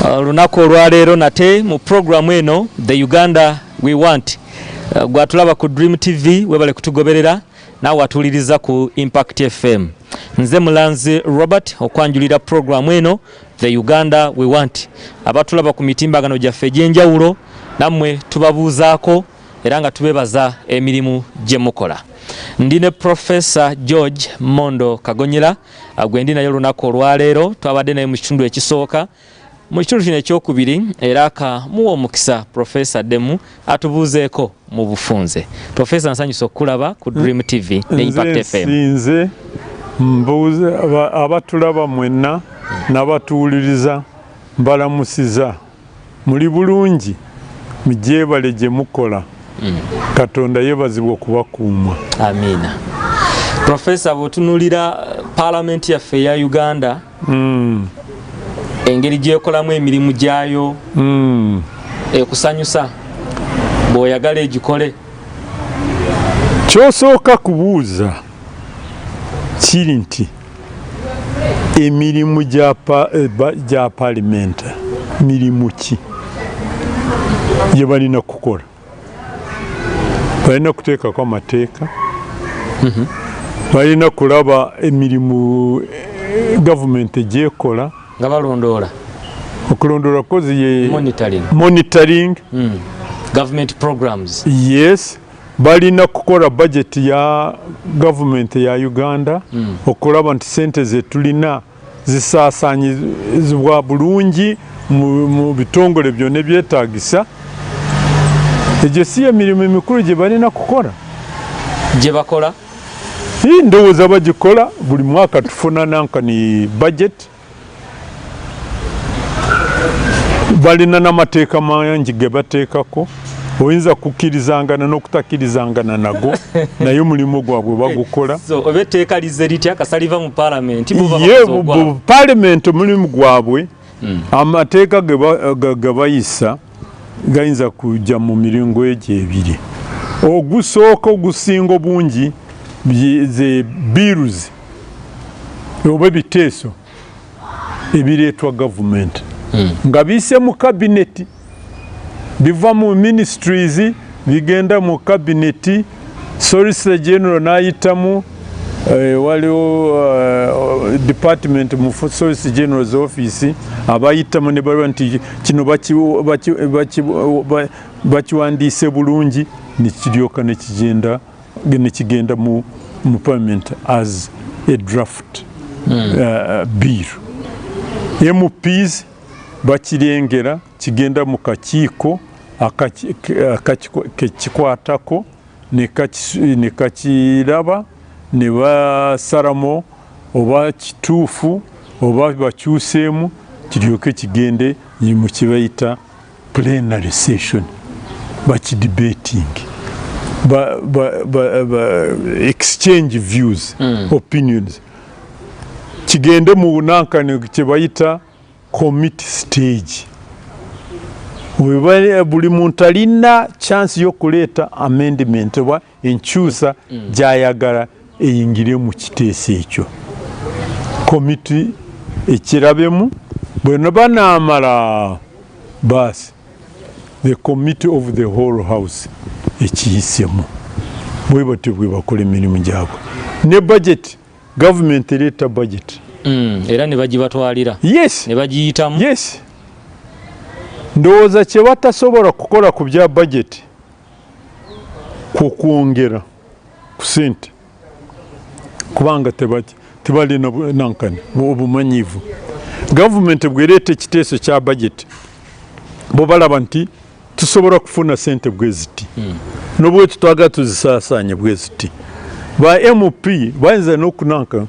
Lunaku olwaleero nate mu program eno The Uganda We Want gwatulaba ku Dream TV webale kutugoberera nawe watuliriza ku Impact FM. Nze Mulanzi Robert okwanjulira program eno The Uganda We Want. Abatulaba ku mitimbagano gyaffe egy'enjawulo namwe tubabuuzaako era nga tubebaza emirimu gye mukola. Ndine Professor George Mondo Kagonyera agwendi nayo lunaku olwaleero twabadde naye mu kitundu ekisooka. Mu kitundu kino ekyokubiri era muwa omukisa Professor Demu atubuuzeeko mu bufunze. Professor nsanyusa okulaba ku Dream TV ne Impact FM. Nze mbuuze abatulaba mwenna n'abatuwuliriza mbalamusiza muli bulungi mugyebale gye mukola. Katonda yebazibwa okubakuuma. Amina. Professor bw'otunuulira Parliament yaffe ya Uganda engeri gyekolamu emirimu gyayo ekusanyusa bw'oyagala egikole. Kyosooka kubuuza kiri nti emirimu gya Parliament mirimu ki gye balina kukola? Balina kuteekako amateeka, balina kulaba emirimu gavumenti egyekola nga balondoola. Okulondoola kozi ye monitoring. Government programs. Yes, balina kukola budget ya government ya Uganda okulaba nti sente ze tulina zisaasaanyizibwa bulungi mu bitongole byonna ebyetaagisa. Egyo si emirimu emikulu gye balina kukola. Gye bakola? Ndowooza bagikola buli mwaka tufuna nankani budget. Balina n'amateeka mangi ge bateekako. Oyinza kukkirizangana n'okutakkirizangana nago naye omulimu gwabwe bagukola. So oba etteeka lizze litya akasaliva mu Parliament mu Parliament omulimu gwabwe amateeka ge bayisa gayinza kujja mu miringo egyo ebiri. Ogusooka ogusinga obungi ze bills oba biteeso ebireetwa gavumenti nga biyise mu kabineti biva mu ministries bigenda mu kabineti. Solicitor General n'ayitamu waliwo department mu Solicitor General's office abayitamu ne balwa nti kino bakiwandiise bulungi nikiryoka nekigenda mu Parliament as a draft bill. MPs bakirengera kigenda mu kakiiko akakikwatako ne kakiraba ne basalamu oba kituufu oba bakyuseemu kiryoke kigende mu kibayita plenary session bakidebating exchange views opinions kigende mu nankani kyebayita committee stage. Buli muntu alina chance y'okuleeta amendment oba enkyusa gy'ayagala eyingire mu kiteeso ekyo. Committee ekirabemu bwe banaamala basi the committee of the whole house ekiyisemu bwe batyo bwe bakola emirimu gyabwe. Ne budget government ereeta budget era ne bagibatwalira. Yes, ne bagiyitamu. Yes. Ndowooza kye batasobola kukola ku bya budget kwongera ku ssente kubanga tebalina nankani obumanyiivu. Gavumenti bwereeta ekiteeso kya budget bo balaba nti tusobola kufuna ssente bwe ziti n'obwe tutwaga tuzisaasaanye bwe ziti. Ba MP bayinza n'okunanka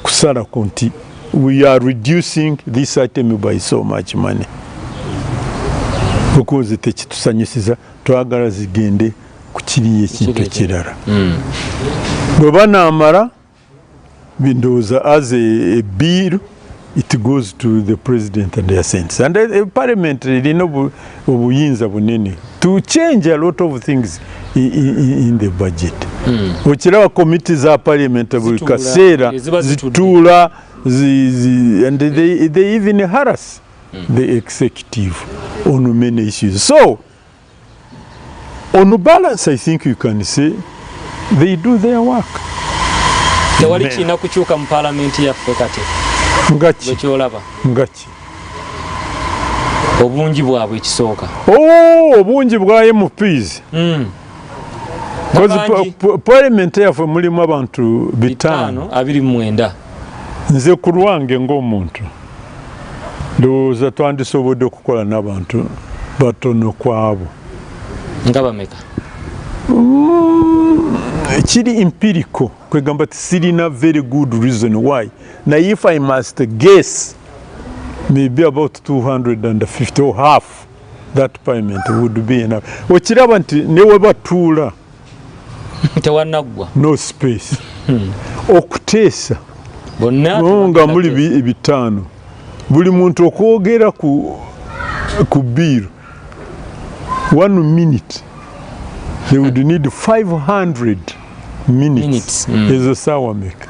kusalako nti we are reducing this item by so much money because tekitusanyusiza twagala zigende ku kiri ekintu ekirala. Bwe banaamala bindowooza as a bill it goes to the president and the senate and the parliament erina obuyinza bunene to change a lot of things in the budget. Okiraba committee za parliament buli kaseera zituula and they even harass the executive on many issues. So, on balance, I think you can say they do their work. Tewali kina kukyuka mu parliament yaffe kati. Ngachi. Ngachi. Obungi bwabwe ekisooka. Obungi bwa MPs. Because parliament yaffe mulimu abantu 529. Nze ku lwange ng'omuntu ndowooza twandisobodde okukola n'abantu batono kwabo. Nga bameka? Kiri empirical kwegamba tisirina very good reason why. Now if I must guess, maybe about 250 or half that payment would be enough. Okiraba nti newe batuula tewanaggwa no space okuteesa nga muli 5 buli muntu okwogera ku bill 1 minute they would need 500 minutes ezo saawa meka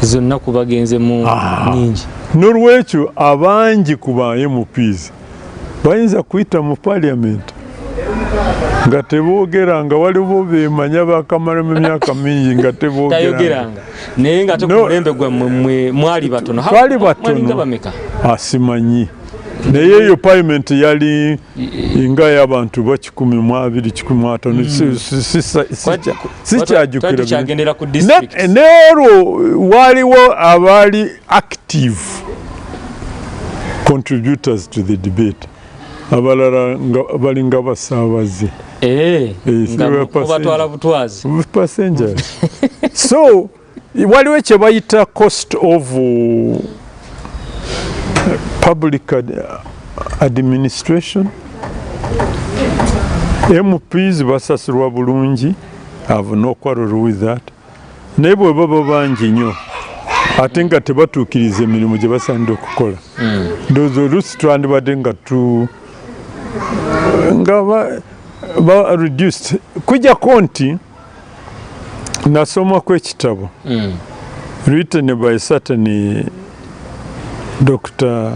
zonna kubagenze mu nyingi. N'olwekyo abangi ku ba MPs bayinza kuyita mu parliament nga teboogera nga waliwo beemanya bakamalamu emyaka mingi nga teboogeranga naye nga tekulembe gwa mwali batono. Twali batono asimanyi naye eyo parliament yali nga y'abantu ba 1,250 sikyajjukira neero waliwo abaali active contributors to the debate abalala bali nga basaabaze batwala butwazi passengers. So waliwo kye bayita cost of public administration. MPs basasulwa bulungi. I have no quarrel with that. Naye bwe baba bangi nnyo ate nga tebatuukiriza emirimu gye basaanidde okukola ndowooza oluusi twandibadde nga ba reduced. Kujjako nti nasomako ekitabo written by certain Dr.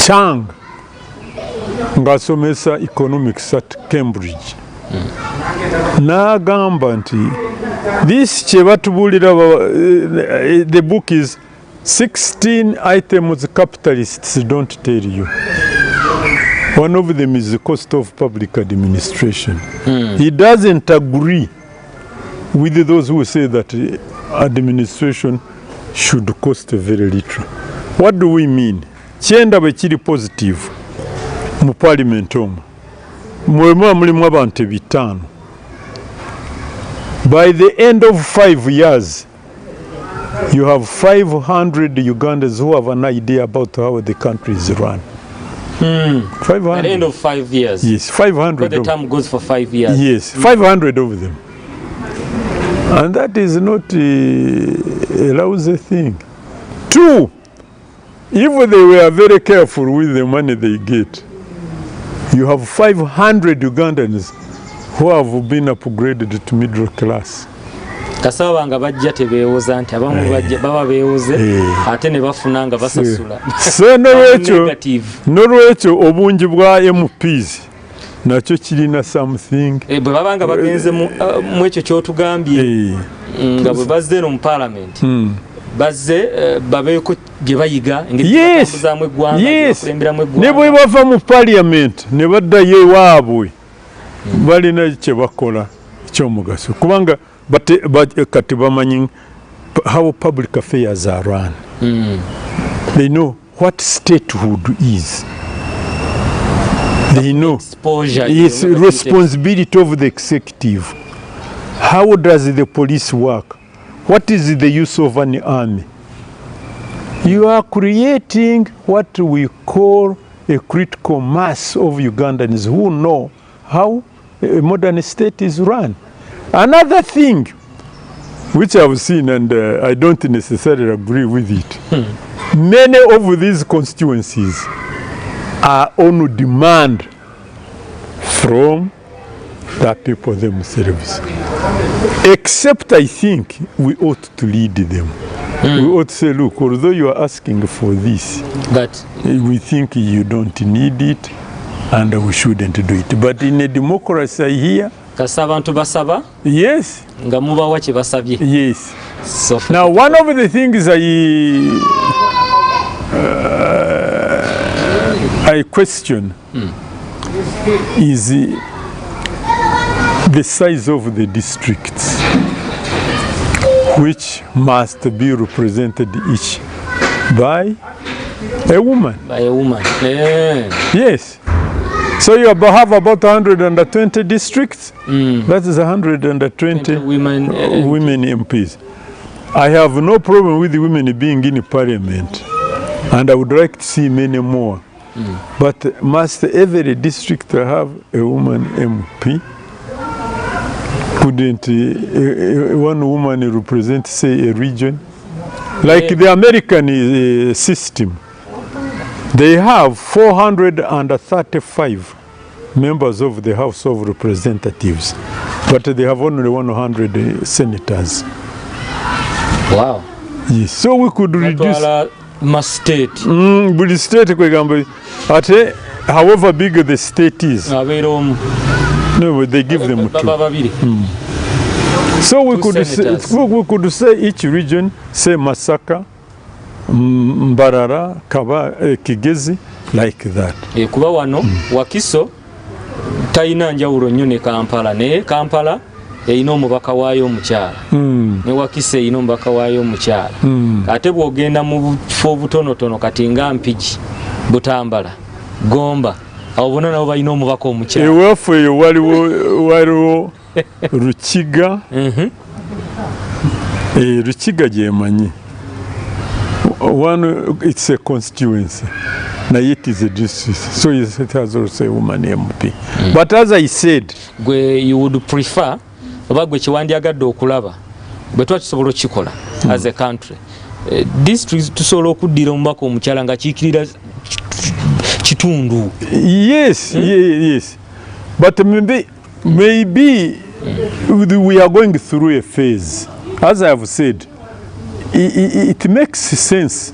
Chang ng'asomesa economics at Cambridge. N'agamba nti this kye batubuulira the book is 16 items capitalists don't tell you. One of them is the cost of public administration. He doesn't agree with those who say that administration should cost very little. What do we mean? Kyenda bwe kiri positive mu parliament omwo mwema mulimu abantu 5. By the end of 5 years, you have 500 Ugandans who have an idea about how the country is run. 500. At the end of 5 years? Yes, 500. But the term goes for 5 years? Yes, 500 of them. And that is not a lousy thing. 2, if they were very careful with the money they get, you have 500 Ugandans who have been upgraded to middle class. Kasaba nga bajja tebeewoza nti abamu baba beewoze ate ne bafuna nga basasula. So n'olwekyo obungi bwa MPs nakyo kirina something. Bwe baba nga bagenze mu ekyo ky'otugambye nga bwe bazze no mu parliament bazze babeeko gye bayiga ng'etambuzaamu eggwanga bakulemberamu eggwanga. Ne bwe bava mu parliament ne baddayo ewaabwe balina kye bakola ekyomugaso kubanga kati bamanyi how public affairs are run. They know what statehood is. They know it's responsibility of the executive. How does the police work? What is the use of an army? You are creating what we call a critical mass of Ugandans who know how a modern state is run. Another thing which I've seen, and I don't necessarily agree with it, many of these constituencies are on demand from the people themselves. Except I think we ought to lead them. We ought to say, look, although you are asking for this, but we think you don't need it and we shouldn't do it. But in a democracy here, abantu basaba, yes, nga mubawa kye basabye. yes. So Now, one of the things I question is the size of the districts, which must be represented each by a woman. By a woman. Yeah. Yes. So you have about 120 districts. That is 120 women women MPs. I have no problem with the women being in parliament, and I would like to see many more. But must every district have a woman MP? Couldn't one woman represent, say, a region? Like the American system, they have 435 members of the House of Representatives, but they have only 100 senators. Wow. Yes. So we could reduce. State. But state, however big the state is, no, they give them two. So we could say each region, say Masaka, Mbarara, Kaba, Kigezi, like that. Kuba wano Wakiso tayina njawulo nnyo ne Kampala, naye Kampala eyina omubaka waayo omukyala, ne Wakiso eyina omubaka waayo omukyala. Ate bw'ogenda mu bufo butonotono kati nga Mpigi, Butambala, Gomba, awo bonna nabo balina omubaka omukyala. Ewaffe eyo waliwo Rukiga, Rukiga gyemanyi. One, it's a constituency. Now it is a district, so it has also a woman MP. But as I said, you would prefer oba gwe kiwandyagadde okulaba bwe twakisobola okikola as a country, district tusobola okuddira omubaka omukyala nga kiikirira kitundu. Yes, yes. But maybe we are going through a phase. As I have said, it makes sense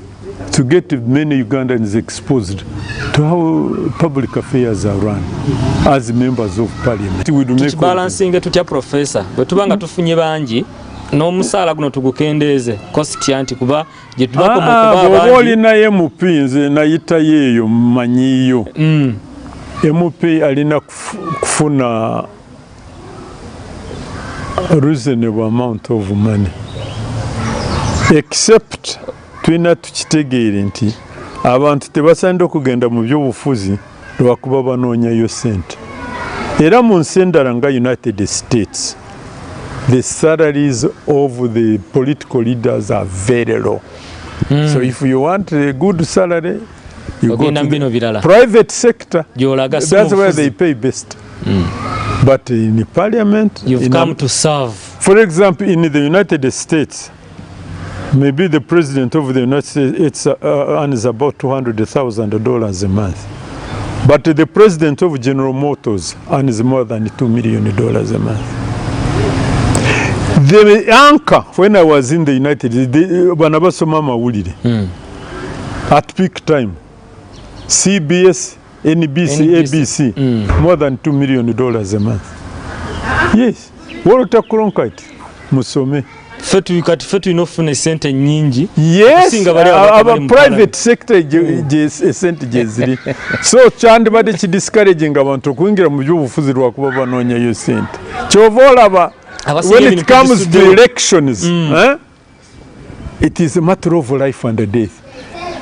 to get many Ugandans exposed to how public affairs are run as members of parliament. Balancing tutya professor bwe tubanga tufunye bangi n'omusaala guno tugukendeeze cost anti kuba gye tubako mu kuba bangi olina MP nze nayitayo eyo mmanyiyo. MP alina kufuna a reasonable amount of money, except tulina tukitegeere nti abantu tebasaanidde okugenda mu by'obufuzi lwakuba banoonyayo sente. Era mu nsi endala nga United States, the salaries of the political leaders are very low. So if you want a good salary, you go to the private sector. That's where they pay best. But in the parliament, you've come to serve. For example, in the United States, maybe the president of the United States earns about $200,000 a month. But the president of General Motors earns more than $2 million a month. The anchor, when I was in the United States, at peak time, CBS, NBC, ABC, more than $2 million a month. Yes. What Musome. Yes, our private sector sente gyeziri. So kyandibadde kidiscouraging abantu okwingira mu by'obufuzi lwakuba banoonyayo sente. Kyova olaba when it comes to elections, it is a matter of life and death.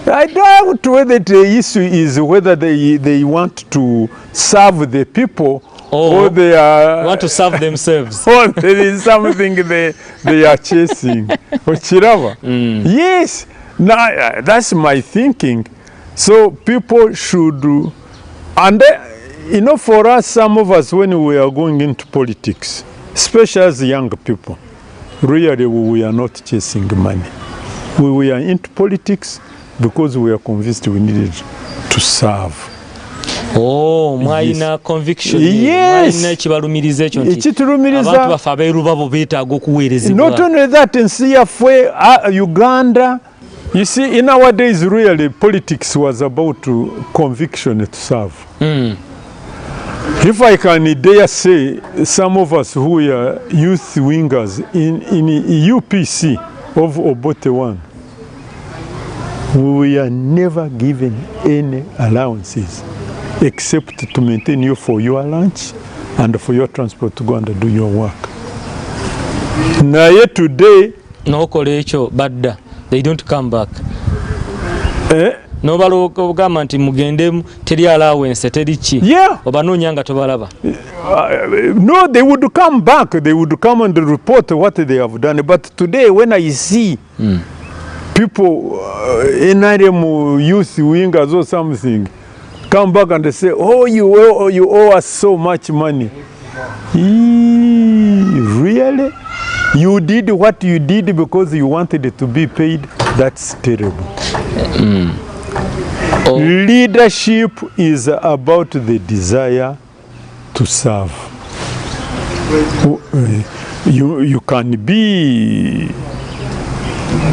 I doubt whether the issue is whether they want to serve the people or they want to serve themselves. Or there is something they are chasing. Yes, now, that's my thinking. So people should, and for us, some of us, when we are going into politics, especially as young people, really we are not chasing money. We are into politics because we are convinced we needed to serve. Mwalina conviction. Yes. Mwalina ekibalumiriza ekyo nti ekitulumiriza abantu bafe abeeru babo beetaaga okuweerezebwa. Not only that, nsi yaffe Uganda, you see, in our days really politics was about conviction to serve. If I can dare say, some of us who are youth wingers in UPC of Obote 1, we are never given any allowances except to maintain you for your lunch and for your transport to go and do your work. Now yet today, no kolecho badda, they don't come back. No balogamba nti mugende teri allowance teri ki. Yeah. Obanoonya nga tobalaba. No, they would come back. They would come and report what they have done. But today, when I see people in NRM youth wingers or something come back and they say, "Oh, you owe us so much money." Really? You did what you did because you wanted it to be paid? That's terrible. Leadership is about the desire to serve. You can be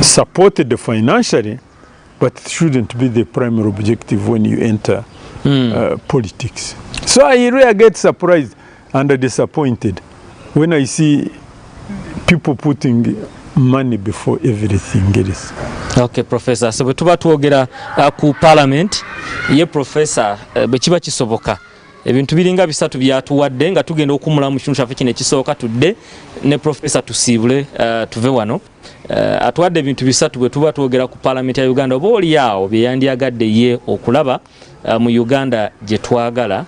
supported financially, but it shouldn't be the primary objective when you enter politics. So I really get surprised and disappointed when I see people putting money before everything else. Okay, Professor. So bwe twogera ku parliament ye Professor bwe kiba kisoboka ebintu biringa bisatu byatuwadde nga tugenda okumula mu kintu kyaffe kino ekisooka tudde ne Professor tusiibule tuve wano atuwadde ebintu bisatu bwe tuba twogera ku parliament ya Uganda oba oli awo bye yandyagadde ye okulaba mu Uganda gye twagala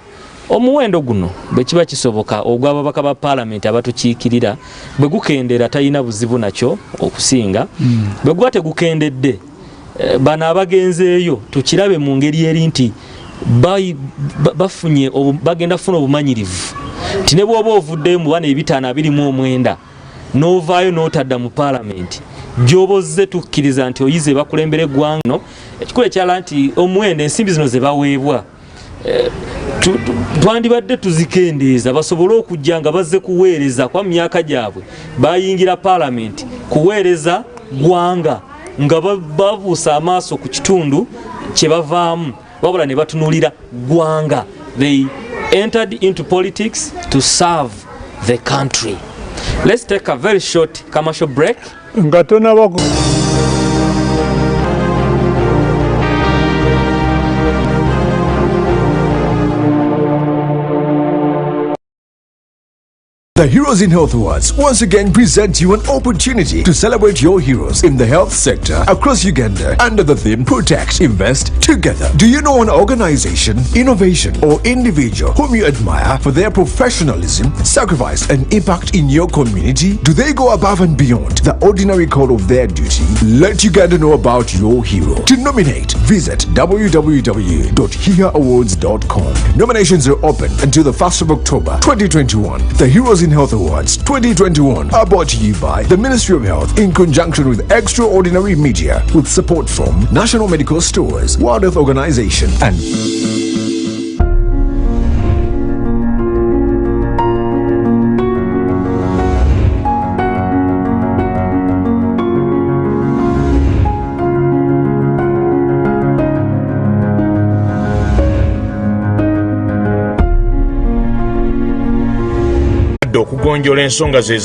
omuwendo guno bwe kiba kisoboka ogw'ababaka ba parliament abatukiikirira bwe gukendera talina buzibu nakyo okusinga bwe gwa tegukendedde bano abagenzeeyo tukirabe mu ngeri eri nti bafunye bagenda kufuna obumanyirivu nti ne bw'oba ovuddeyo mu bana 529 n'ovaayo n'otadda mu parliament gy'obozze tukkiriza nti oyize bakulembera eggwanga no ekikulu ekyala nti omuwendo ensimbi zino ze baweebwa twandibadde tuzikendeeza basobole okujja nga bazze kuweereza kwa myaka gyabwe bayingira parliament kuweereza gwanga nga babuusa amaaso ku kitundu kye bavaamu wabula ne batunulira gwanga. They entered into politics to serve the country. Let's take a very short commercial break. The Heroes in Health Awards once again present you an opportunity to celebrate your heroes in the health sector across Uganda under the theme Protect, Invest, Together. Do you know an organization, innovation, or individual whom you admire for their professionalism, sacrifice, and impact in your community? Do they go above and beyond the ordinary call of their duty? Let Uganda know about your hero. To nominate, visit www.hereawards.com. Nominations are open until the 1st of October 2021. The Heroes in Health Awards 2021 are brought to you by the Ministry of Health in conjunction with Extraordinary Media with support from National Medical Stores, World Health Organization and okugonjola ensonga ze